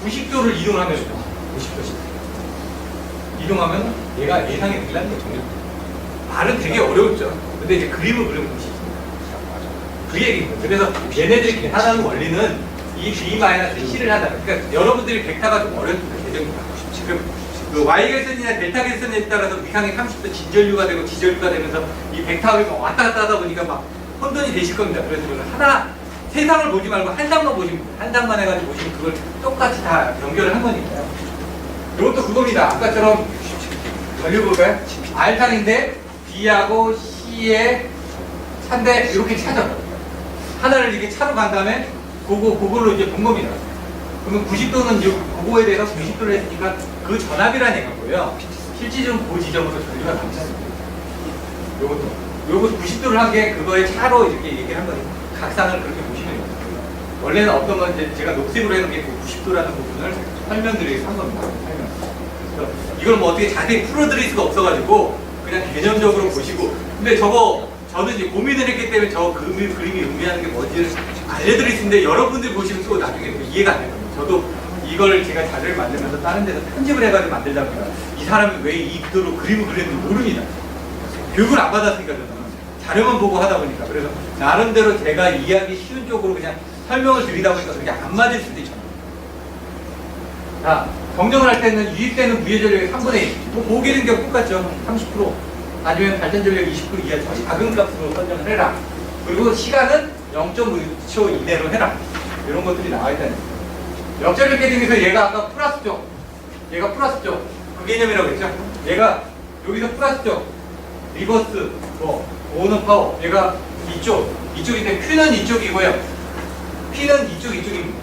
90도를 이동하면 90도씩 이동하면 얘가 예상이 되려는 거죠. 말은 되게 어려웠죠. 근데 이제 그림을 그리면 보시죠. 그 얘기입니다. 그래서 얘네들이 계산하는 원리는 이 B-C를 하다. 그러니까 여러분들이 벡터가 좀 어렵습니다. 예정입니다. 그 Y결선이나 델타 결선에 따라서 위상이 30도 진전류가 되고 지전류가 되면서 이 벡터가 왔다 갔다 하다 보니까 막 혼돈이 되실 겁니다. 그래서 하나 세상을 보지 말고 한 상만 보시면 돼요. 한 상만 해가지고 보시면 그걸 똑같이 다 연결을 한 거니까요. 이것도 그겁니다. 아까처럼 걸려볼까요? R상인데 B하고 C의 차인데 이렇게 차죠. 하나를 이렇게 차로 간 다음에 그걸로 이제 본 겁니다. 그러면 90도는 그거에 대해서 90도를 했으니까 그 전압이라는 얘기고요. 실질적으로 그 지점으로 전류가 남지 않습니다. 요거 90도를 한 게 그거의 차로 이렇게 얘기를 한 거예요. 각상을 그렇게 보시면 됩니다. 원래는 어떤 건 이제 제가 녹색으로 해놓은 게 90도라는 부분을 설명드리기 위해서 한 겁니다. 그래서 이걸 뭐 어떻게 자세히 풀어드릴 수가 없어가지고 그냥 개념적으로 보시고, 근데 저도 이제 고민을 했기 때문에 저 그림이 의미하는 게 뭔지를 알려드릴 수 있는데 여러분들이 보시면 또 나중에 이해가 안 되거든요. 저도 이걸 제가 자료를 만들면서 다른 데서 편집을 해가지고 만들다 보니까 이 사람이 왜 이 구도로 그림을 그렸는지 모릅니다. 교육을 안 받았으니까 저는 자료만 보고 하다 보니까. 그래서 나름대로 제가 이해하기 쉬운 쪽으로 그냥 설명을 드리다 보니까 그게 안 맞을 수도 있죠. 자, 경정을 할 때는 유입되는 무효전력의 3분의 1, 뭐 보기 능력 똑같죠. 30% 아니면 발전전력 20% 이하 작은 값으로 설정을 해라. 그리고 시간은 0.5초 이내로 해라. 이런 것들이 나와 있다는 거예요. 역전력 계정에서 얘가 아까 플러스 쪽, 얘가 플러스 쪽, 그 개념이라고 했죠. 얘가 여기서 플러스 쪽, 리버스, 오너 파워, 얘가 이쪽인데 Q는 이쪽이고요. P는 이쪽입니다.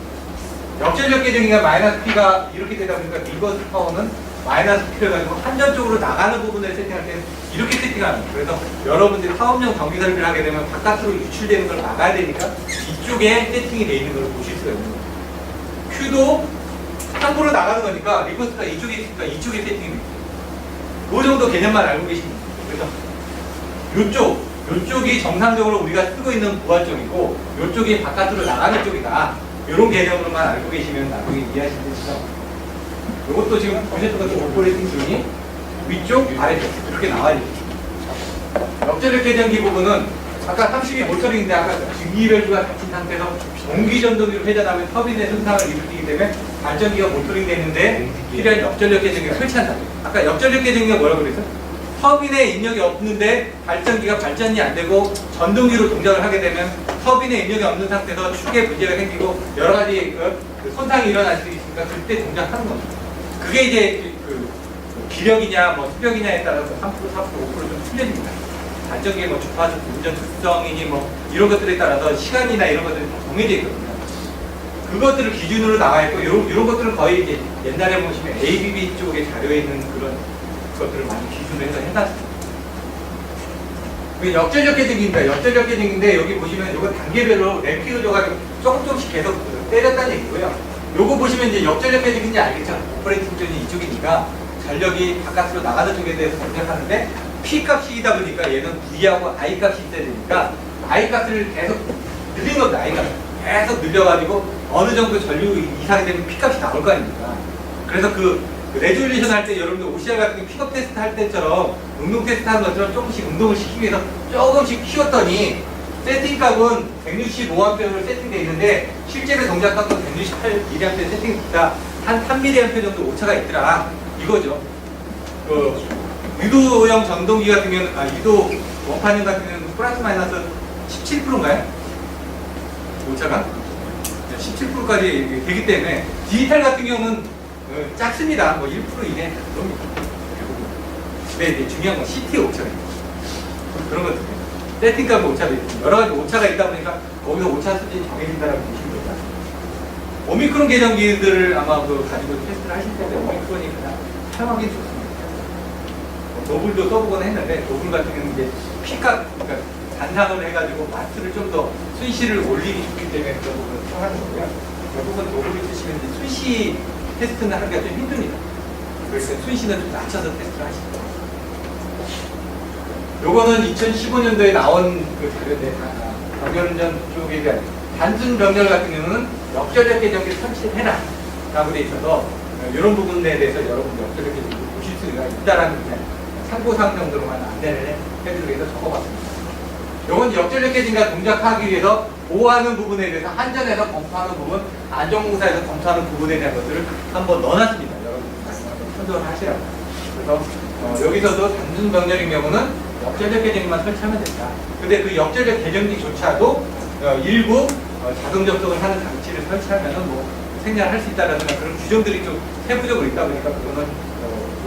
역전력 계정이가 마이너스 P가 이렇게 되다 보니까 리버스 파워는 마이너스 P를 가지고 한전쪽으로 나가는 부분을 세팅할 때는 이렇게 세팅하는 거예요. 그래서 여러분들이 사업용 전기 설비를 하게 되면 바깥으로 유출되는 걸 막아야 되니까 이쪽에 세팅이 되어 있는 걸 보실 수가 있는 거예요. Q도 상부로 나가는 거니까 리버스가 이쪽에 있으니까 이쪽에 세팅이 됩니다. 그 정도 개념만 알고 계시면 돼요. 그래서 요쪽이 정상적으로 우리가 쓰고 있는 부하 쪽이고 요쪽이 바깥으로 나가는 쪽이다. 이런 개념으로만 알고 계시면 나중에 이해하실 수 있어요. 이것도 지금 보셨던 것처럼 오퍼레이팅 존이 위쪽, 아래쪽 이렇게 나와 있죠. 역전력 계정기 부분은 아까 30이 모터링인데 아까 증기별주가 닫힌 상태에서 공기전동기로 회전하면 터빈의 손상을 일으키기 때문에 발전기가 모터링 되는데 필요한 역전력 계정기를 설치한다. 아까 역전력 계정기가 뭐라고 그랬어? 터빈에 인력이 없는데 발전기가 발전이 안 되고 전동기로 동작을 하게 되면 터빈에 인력이 없는 상태에서 축에 문제가 생기고 여러 가지 그 손상이 일어날 수 있으니까 그때 동작하는 겁니다. 그게 이제 그 기력이냐 뭐 수력이냐에 따라서 3%, 4%, 5%좀 틀려집니다. 발전기의 뭐 주파수, 운전 특성이니 뭐 이런 것들에 따라서 시간이나 이런 것들이 다 정해져 있거든요. 그것들을 기준으로 나와 있고 이런 것들은 거의 이제 옛날에 보시면 ABB 쪽에 자료에 있는 그런 것들을 많이 기준으로 해서 해놨습니다. 역전력 계정기입니다. 역전력 계정기인데 여기 보시면 이거 단계별로 램프 조각을 조금씩 계속 때렸다는 얘기고요. 요거 보시면 이제 역전력 계정기인지 알겠죠? 오퍼레이팅 존이 이쪽이니까 전력이 바깥으로 나가는 쪽에 대해서 선택하는데 P값이다 보니까 얘는 V하고 I값이 있어야 되니까 I값을 계속 늘린 겁니다. I값을 계속 늘려가지고 어느 정도 전류 이상이 되면 P값이 나올 거 아닙니까? 그래서 그 레졸루션 할 때 여러분들 OCR 같은 게 픽업 테스트 할 때처럼 운동 테스트 하는 것처럼 조금씩 운동을 시키기 위해서 조금씩 키웠더니 세팅값은 165A로 세팅되어 있는데 실제로 동작값은 168mA 세팅됩니다. 한 3mA 정도 오차가 있더라. 이거죠. 유도형 전동기 같은 경우는, 유도 원판형 같은 경우는 플러스 마이너스 17%인가요? 오차가? 17%까지 되기 때문에 디지털 같은 경우는 작습니다. 뭐 1% 이내 그럽니다. 근데 중요한 건 CT 오차가 있죠. 그런 것들. 세팅값 오차도 있고 여러 가지 오차가 있다 보니까 거기서 오차 수준이 정해진다라고 보시면 됩니다. 오미크론 계정기들을 아마 가지고 테스트를 하실 텐데 오미크론이 그냥 사용하기 좋습니다. 노블도 써보곤 했는데 노블 같은 경우는 이제 P값, 그러니까 단상을 해가지고 마트를 좀 더 순시를 올리기 좋기 때문에 그런 부분을 사용하는 거고요. 결국은 노블을 쓰시면 이제 순시 테스트는 하기가 좀 힘듭니다. 그래서 순시는 좀 낮춰서 테스트를 하시죠. 요거는 2015년도에 나온 그 자료인데 병렬운전 쪽에 대한 단순 병렬 같은 경우는 역전력 계정기를 설치를 해라 라고 돼 있어서 이런 부분에 대해서 여러분 역전력 계정기 보실 수가 있다라는 참고사항 정도로만 안내를 해드리기 위해서 적어봤습니다. 이건 역전력 계정기가 동작하기 위해서 보호하는 부분에 대해서 한전에서 검토하는 부분, 안전공사에서 검토하는 부분에 대한 것들을 한번 넣어놨습니다. 여러분 한번 참조를 하시라고. 그래서 여기서도 단순 병렬인 경우는 역전력 계정기만 설치하면 된다. 근데 그 역전력 계정기조차도 일부 자동 접속을 하는 장치를 설치하면은 뭐 생략할 수 있다라는 그런 규정들이 좀 세부적으로 있다 보니까 그거는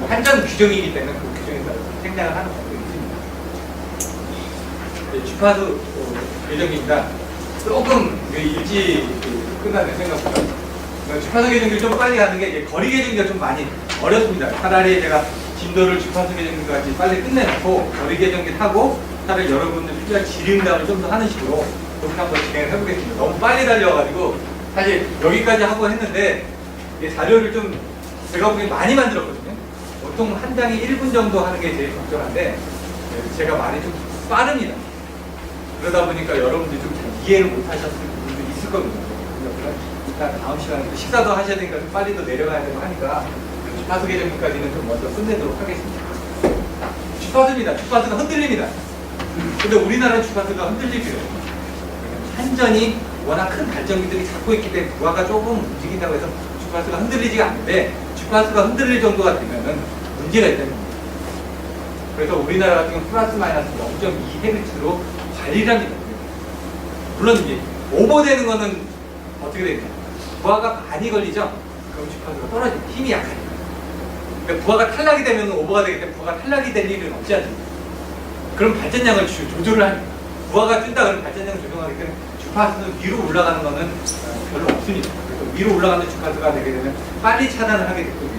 한전 규정이기 때문에 그 규정에 따라서 생략을 하는 경우가 있습니다. 주파수 계정기입니다. 조금 일찍 끝나네 생각보다. 주파수 계정기를 좀 빨리 가는 게 이제 거리 계정기가 좀 많이 어렵습니다. 차라리 제가 진도를 주파수 계정기까지 빨리 끝내놓고 거리 계정기 타고 차라리 여러분들 필요한 지름감을 좀 더 하는 식으로 그렇게 한번 진행을 해보겠습니다. 너무 빨리 달려가지고 사실 여기까지 하고 했는데 자료를 좀 제가 보기엔 많이 만들었거든요. 보통 한 장이 1분 정도 하는 게 제일 적절한데 제가 많이 좀 빠릅니다. 그러다 보니까 여러분들이 좀 잘 이해를 못 하셨을 부분도 있을 겁니다. 일단 다음 시간에 식사도 하셔야 되니까 좀 빨리 또 내려가야 되고 하니까 주파수 계정기까지는 좀 먼저 끝내도록 하겠습니다. 주파수입니다. 주파수가 흔들립니다. 근데 우리나라 주파수가 흔들리고요. 한전이 워낙 큰 발전기들이 잡고 있기 때문에 부하가 조금 움직인다고 해서 주파수가 흔들리지가 않는데 주파수가 흔들릴 정도가 되면은 문제가 있다는 겁니다. 그래서 우리나라 같은 경우 플러스 마이너스 0.2Hz로 관리를 합니다. 물론 이제 오버되는 거는 어떻게 됩니까? 부하가 많이 걸리죠? 그럼 주파수가 떨어집니다. 힘이 약하니까. 그러니까 부하가 탈락이 되면 오버가 되기 때문에 부하가 탈락이 될 일은 없지 않습니까? 그럼 발전량을 조절을 합니다. 부하가 뜬다 그러면 발전량을 조정하기 때문에 주파수는 위로 올라가는 거는 별로 없습니다. 그래서 위로 올라가는 주파수가 되게 되면 빨리 차단을 하게 되고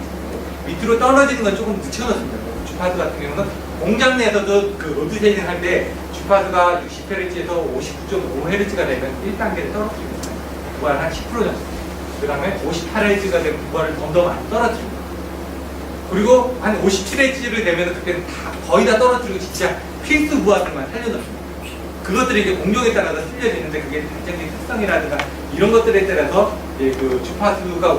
밑으로 떨어지는 건 조금 늦춰놓습니다. 주파수 같은 경우는 공장 내에서도 그 로드 쉐이딩 할 때 주파수가 60Hz에서 59.5Hz가 되면 1단계를 떨어뜨립니다. 부하를 한 10% 정도. 그 다음에 58Hz가 되면 부하를 더 많이 떨어뜨립니다. 그리고 한 57Hz를 되면 그때는 거의 다 떨어뜨리고 진짜 필수 부하들만 살려놓습니다. 그것들이 이제 공정에 따라서 틀려지는데 그게 발전기 특성이라든가 이런 것들에 따라서 이제 그 주파수가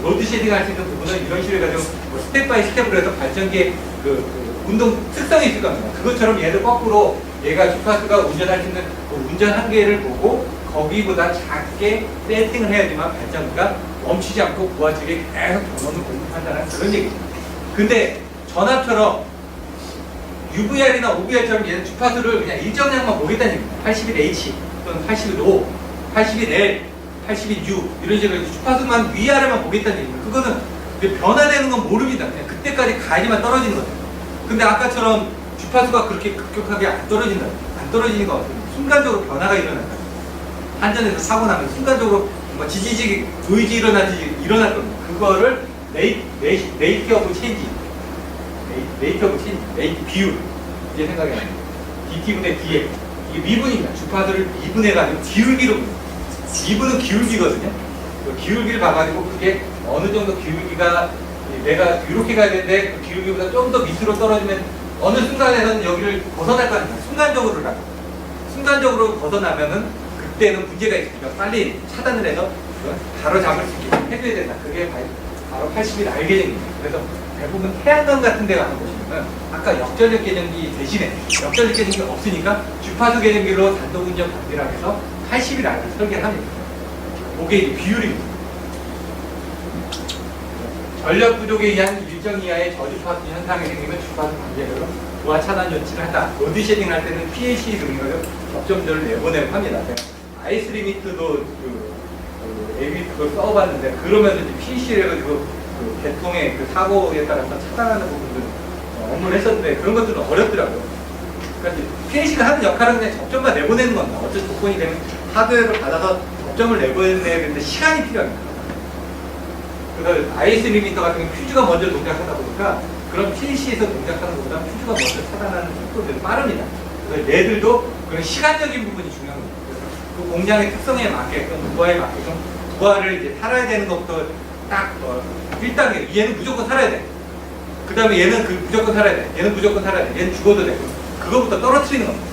로드 쉐딩 할 수 있는 부분은 이런 식으로 해가지고 뭐 스텝 바이 스텝으로 해서 발전기의 그 운동 특성이 있을 겁니다. 그것처럼 얘도 거꾸로 얘가 주파수가 운전할 수 있는 그 운전 한계를 보고 거기보다 작게 세팅을 해야지만 발전기가 멈추지 않고 부하 측에 계속 전원을 공급한다는 그런 얘기죠. 근데 전압처럼 UVR이나 OVR처럼 얘는 주파수를 그냥 일정량만 보겠다는 얘기입니다. 81H 또는 81O, 81L, 81U 이런 식으로 주파수만 위아래만 보겠다는 얘기입니다. 그거는 변화되는 건 모릅니다. 그냥 그때까지 가야지만 떨어지는 거죠. 근데 아까처럼 주파수가 그렇게 급격하게 안 떨어지는 거 같아요. 순간적으로 변화가 일어난다. 한전에서 사고 나면 순간적으로 뭐 지지직 노이즈 일어날 겁니다. 그거를 레이트 오브 체인지, 레이트 비율 이제 생각이 납니다. DT분의 DL 이게 미분입니다. 주파수를 미분해가지고 기울기로 미분은 기울기거든요. 그 기울기를 봐가지고 그게 어느 정도 기울기가 내가 이렇게 가야 되는데 그 기울기보다 좀 더 밑으로 떨어지면 어느 순간에는 여기를 벗어날 거 아닙니까? 순간적으로 벗어나면은 그때는 문제가 있으니까 빨리 차단을 해서 바로 잡을 수 있게 해줘야 된다. 그게 바로 80일 계정입니다. 그래서 대부분 태양광 같은 데 가서 보시면은 아까 역전력 계정기 대신에 역전력 계정기가 없으니까 주파수 계정기로 단독 운전 반대라 해서 80일 설계를 합니다. 그게 이제 비율입니다. 전력 부족에 의한 일정 이하의 저주파수 현상이 생기면 주파수 관계별로 부하 차단 조치를 한다. 로드 쉐딩 할 때는 PLC 등으로 접점들을 내보내고 합니다. 아이스 리미트도 AV 그걸 써봤는데 그러면서 PLC를 해가지고 그 개통의 그 사고에 따라서 차단하는 부분들 업무를 했었는데 그런 것들은 어렵더라고요. 그러니까 PLC가 하는 역할은 그냥 접점만 내보내는 겁니다. 어떤 조건이 되면 하드웨어를 받아서 접점을 내보내야 되는데 시간이 필요합니다. 그래서 아이스 리미터 같은 경우 퓨즈가 먼저 동작하다 보니까 그런 PLC에서 동작하는 것보다 퓨즈가 먼저 차단하는 속도들이 빠릅니다. 그래서 얘들도 그런 시간적인 부분이 중요한 겁니다. 그래서 그 공장의 특성에 맞게끔 부하에 맞게끔 부하를 이제 살아야 되는 것부터 딱 1단계 얘는 무조건 살아야 돼. 그 다음에 얘는 무조건 살아야 돼. 얘는 무조건 살아야 돼. 얘는 죽어도 돼. 그거부터 떨어뜨리는 겁니다.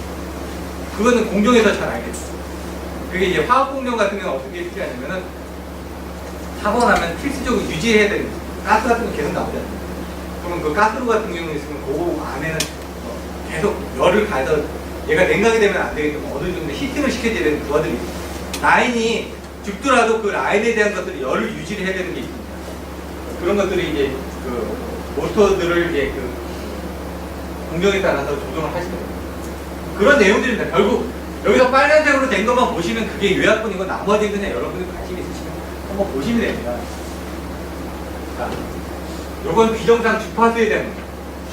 그거는 공정에서 잘 알겠죠. 그게 이제 화학 공정 같은 경우는 어떻게 필요하냐면은 사고 나면 필수적으로 유지해야 되는 가스 같은 거 계속 나오잖아요. 그러면 그 가스炉같은 경우에 있으면 그 안에는 계속 열을 가해서 얘가 냉각이 되면 안 되기 때문에 어느 정도 히팅을 시켜줘야 되는 부하들이 있어요. 라인이 죽더라도 그 라인에 대한 것들이 열을 유지를 해야 되는 게 있습니다. 그런 것들이 이제 그 모터들을 이제 그 공정에 따라서 조정을 하시는 거예요. 그런 내용들입니다. 결국 여기서 빨간색으로 된 것만 보시면 그게 요약본이고 나머지 그냥 여러분이 관심 있으시면 한번 보시면 됩니다. 자, 요건 비정상 주파수에 대한 겁니다.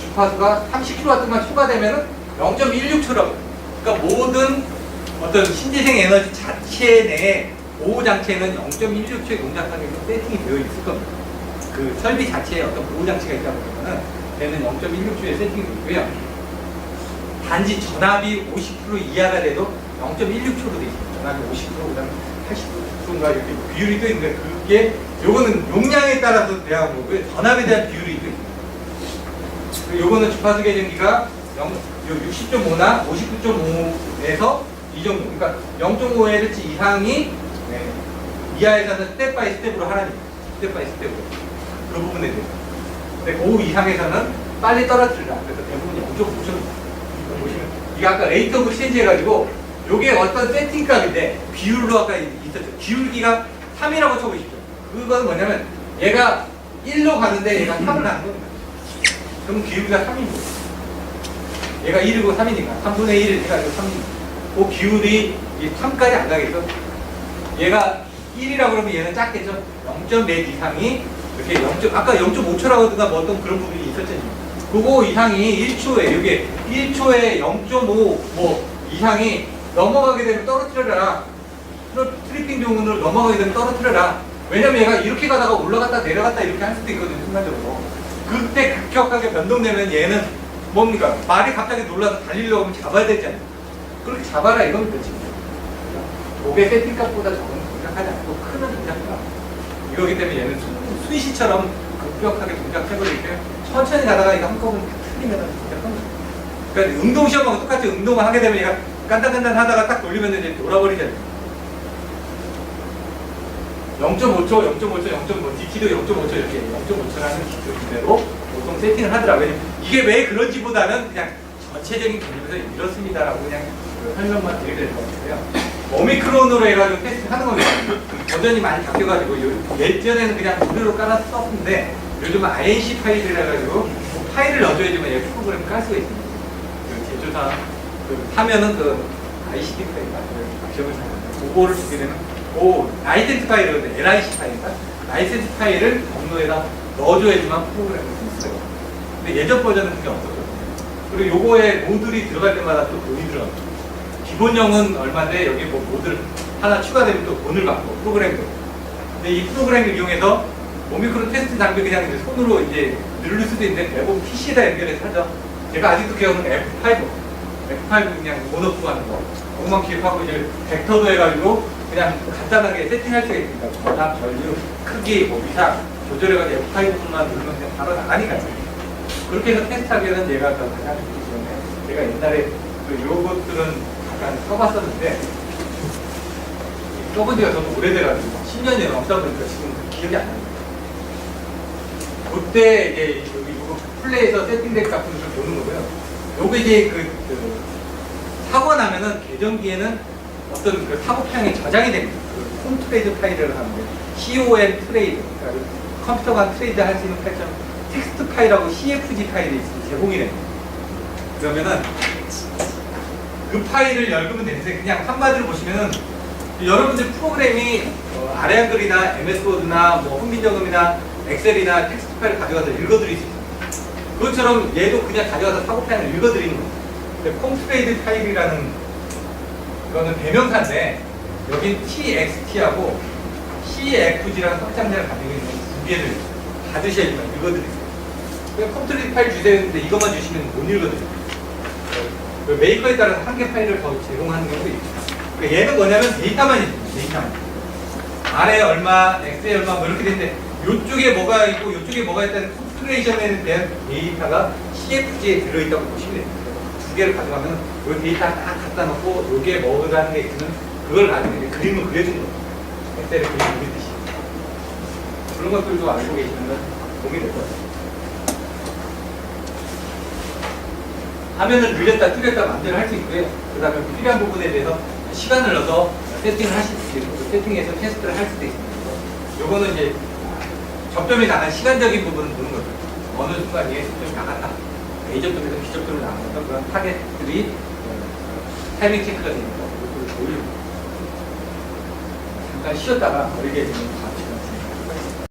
주파수가 30kW만 추가되면은 0.16초라고. 그러니까 모든 어떤 신재생 에너지 자체 내에 보호 장치에는 0.16초에 동작하게끔 세팅이 되어 있을 겁니다. 그 설비 자체에 어떤 보호 장치가 있다 보면은 걔는 0.16초에 세팅이 되고요. 단지 전압이 50% 이하가 돼도 0.16초로 되어 있습니다. 전압이 50%, 그다음에 80%인가 이렇게 비율이 또 있는데 그게 요거는 용량에 따라서 대한 거고요. 전압에 대한 비율이 또 있습니다. 요거는 주파수 계정기가 60.5나 59.5에서 이 정도. 그러니까 0.5Hz 이상이 이하에서는 스텝 바이 스텝으로 하라는 거예요. 스텝 바이 스텝으로. 그 부분에 대해서. 근데 그 이상에서는 빨리 떨어뜨리라. 그래서 대부분이 0.5초입니다. 보시면 이게 아까 레이트 오브 체인지 해가지고 요게 어떤 세팅값인데 비율로 아까 있었죠. 기울기가 3이라고 쳐보십시오. 그건 뭐냐면 얘가 1로 가는데 얘가 3을 하는 겁니다. 그럼 기울기가 3입니다. 얘가 1이고 3이니까 3분의 1을 해가지고 3입니다. 그 기울이 3까지 안 가겠죠. 얘가 1이라고 그러면 얘는 작겠죠. 0.4 이상이 이렇게 0. 아까 0.5초라고 하든가 뭐 어떤 그런 부분이 있었잖아요. 그거 이상이 1초에 이게 1초에 0.5 뭐 이상이 넘어가게 되면 떨어뜨려라. 트리핑 종으로 넘어가게 되면 떨어뜨려라. 왜냐면 얘가 이렇게 가다가 올라갔다 내려갔다 이렇게 할 수도 있거든요. 순간적으로. 그때 급격하게 변동되면 얘는 뭡니까? 말이 갑자기 놀라서 달리려고 하면 잡아야 되잖아요. 그렇게 잡아라 이건 그렇지. 목의 세팅값보다 적은 동작하지 않고 크는 동작이다. 이거기 때문에 얘는 순시처럼 급격하게 동작해버리기 때문에 천천히 가다가 이거 한꺼번에 틀리면 동작하는 거예요. 그러니까 운동 시험하고 똑같이 운동을 하게 되면 얘가 깐단깐단 하다가 딱 돌리면 이제 돌아버리잖아요. 0.5초, 0.5초, 0.5, DT도 0.5초 이렇게 0.5초라는 기준대로 보통 세팅을 하더라고요. 이게 왜 그런지보다는 그냥 전체적인 개념에서 이렇습니다라고 그냥 설명만 드리게 될 것 같아요. 오미크론으로 해가지고 테스트하는 겁니다. 버전이 많이 바뀌어가지고 예전에는 그냥 무료로 깔아서 썼는데 요즘은 INC 파일을 해가지고 파일을 넣어줘야지만 얘 프로그램을 깔 수가 있습니다. 그 제조사 하면은 그 ICD 파일인가 기억을 잘 안 나요. 그거를 주게 되면 라이센스 파일이거든요. LIC 파일인가? 라이센스 파일을 경로에다 넣어줘야지만 프로그램을 쓸 수가 있어요. 근데 예전 버전은 그게 없었거든요. 그리고 요거에 모듈이 들어갈 때마다 또 돈이 들어갑니다. 기본형은 얼마인데 여기 뭐 모듈 하나 추가되면 또 돈을 받고 프로그램도. 근데 이 프로그램을 이용해서 오미크론 테스트 장비 그냥 이제 손으로 이제 누를 수도 있는데 대부분 PC에다 연결해서 하죠. 제가 아직도 기억하는 F5 그냥 온오프 하는 거. 그것만 기억하고 이제 벡터도 해가지고 그냥 간단하게 세팅할 수가 있습니다. 전압, 전류, 크기, 뭐 위상 조절해가지고 F5만 누르면 그냥 바로 나가니까요. 그렇게 해서 테스트하기에는 얘가 더 가장 좋기 때문에 제가 옛날에 요것들은 잠깐 써봤었는데 써본 지가 너무 오래돼가지고 10년이 넘다 보니까 지금 기억이 안 납니다. 그때 이제 여기 이거 플레이에서 세팅덱 같은 걸 보는 거고요. 요거 이제 사고가 나면은 계정기에는 어떤 그 사고평이 저장이 됩니다. 그 홈트레이드 파일을 하는데 COM 트레이드, 그러니까 컴퓨터가 트레이드 할 수 있는 파일처럼 텍스트 파일하고 CFG 파일이 제공이 됩니다. 그러면은 그 파일을 열면 되는데 그냥 한마디로 보시면은 여러분들 프로그램이 아래 한글이나 MS 워드나 뭐 훈민정음이나 엑셀이나 텍스트 파일을 가져가서 읽어드릴 수 있습니다. 그것처럼 얘도 그냥 가져가서 사고 파일을 읽어드리는 거예요. 근데 컴트레이드 파일이라는 이거는 대명사인데 여기 TXT하고 CFG라는 확장자를 가지고 있는 두 개를 받으셔야지만 읽어드립니다. 그냥 컴트레이드 파일 주세요 했는데 이것만 주시면 못 읽어드립니다. 그 메이커에 따라서 한 개 파일을 더 제공하는 경우도 있죠. 그러니까 얘는 뭐냐면 데이터만 있습니다. 데이터만. R에 얼마, X에 얼마 뭐 이렇게 되는데 이쪽에 뭐가 있고 이쪽에 뭐가 있다는 컴퓨레이션에 대한 데이터가 CFG에 들어있다고 보시면 됩니다. 두 개를 가져가면 이 데이터 딱 갖다 놓고 이게 뭐라는 게 있으면 그걸 가지고 이제 그림을 그려주는 거예요. 엑셀에 그림 그리듯이. 그런 것들도 알고 계시면 도움이 될 것 같아요. 화면을 늘렸다 줄였다 마음대로 할 수 있고요. 그 다음에 필요한 부분에 대해서 시간을 넣어서 세팅을 하실 수 있고 세팅해서 테스트를 할 수도 있습니다. 요거는 이제 접점이 나간 시간적인 부분을 보는 거죠. 어느 순간 얘 접점이 나갔다. A접점에서 B접점으로 나갔던 그런 타겟들이 타이밍 체크가 됩니다. 이것을 보여줍니다. 잠깐 쉬었다가 버리게 되면